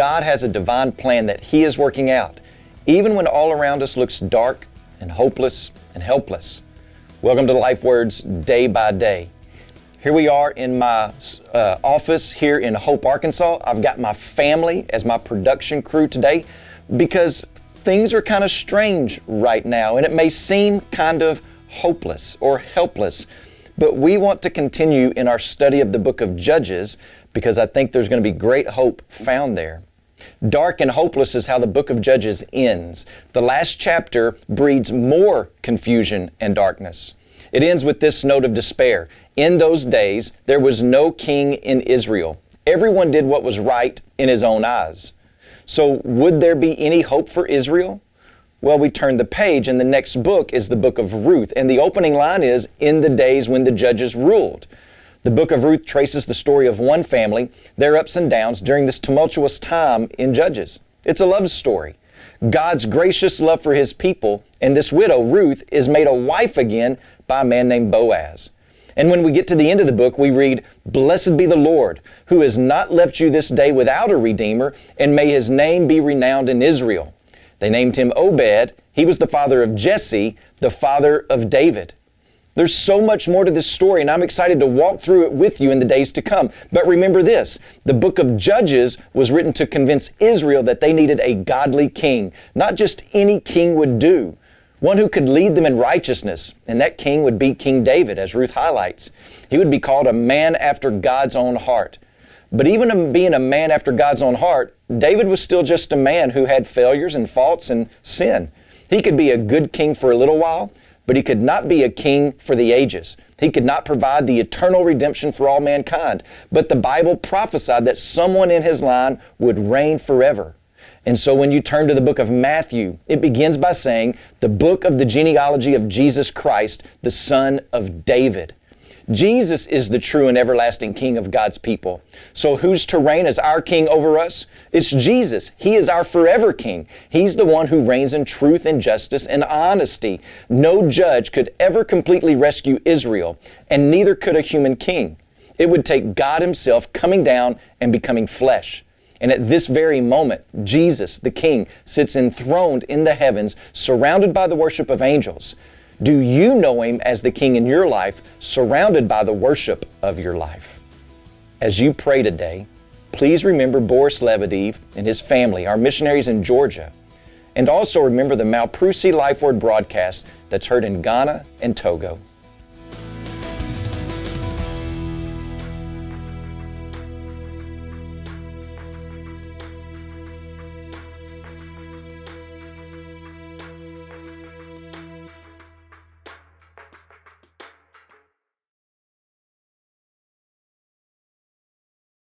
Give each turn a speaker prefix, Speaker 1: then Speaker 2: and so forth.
Speaker 1: God has a divine plan that He is working out, even when all around us looks dark and hopeless and helpless. Welcome to Life Words Day by Day. Here we are in my office here in Hope, Arkansas. I've got my family as my production crew today because things are kind of strange right now, and it may seem kind of hopeless or helpless, but we want to continue in our study of the book of Judges because I think there's going to be great hope found there. Dark and hopeless is how the book of Judges ends. The last chapter breeds more confusion and darkness. It ends with this note of despair. In those days, there was no king in Israel. Everyone did what was right in his own eyes. So would there be any hope for Israel? Well, we turn the page, and the next book is the book of Ruth, and the opening line is, in the days when the judges ruled. The book of Ruth traces the story of one family, their ups and downs during this tumultuous time in Judges. It's a love story. God's gracious love for His people, and this widow, Ruth, is made a wife again by a man named Boaz. And when we get to the end of the book, we read, "Blessed be the Lord, who has not left you this day without a redeemer, and may His name be renowned in Israel." They named him Obed. He was the father of Jesse, the father of David. There's so much more to this story, and I'm excited to walk through it with you in the days to come. But remember this, the book of Judges was written to convince Israel that they needed a godly king. Not just any king would do. One who could lead them in righteousness, and that king would be King David, as Ruth highlights. He would be called a man after God's own heart. But even being a man after God's own heart, David was still just a man who had failures and faults and sin. He could be a good king for a little while, but he could not be a king for the ages. He could not provide the eternal redemption for all mankind. But the Bible prophesied that someone in his line would reign forever. And so when you turn to the book of Matthew, it begins by saying, the book of the genealogy of Jesus Christ, the son of David. Jesus is the true and everlasting King of God's people. So who's to reign as our King over us? It's Jesus. He is our forever King. He's the one who reigns in truth and justice and honesty. No judge could ever completely rescue Israel, and neither could a human king. It would take God Himself coming down and becoming flesh. And at this very moment, Jesus, the King, sits enthroned in the heavens, surrounded by the worship of angels. Do you know Him as the King in your life, surrounded by the worship of your life? As you pray today, please remember Boris Lebedev and his family, our missionaries in Georgia. And also remember the Malprusi Life Word broadcast that's heard in Ghana and Togo.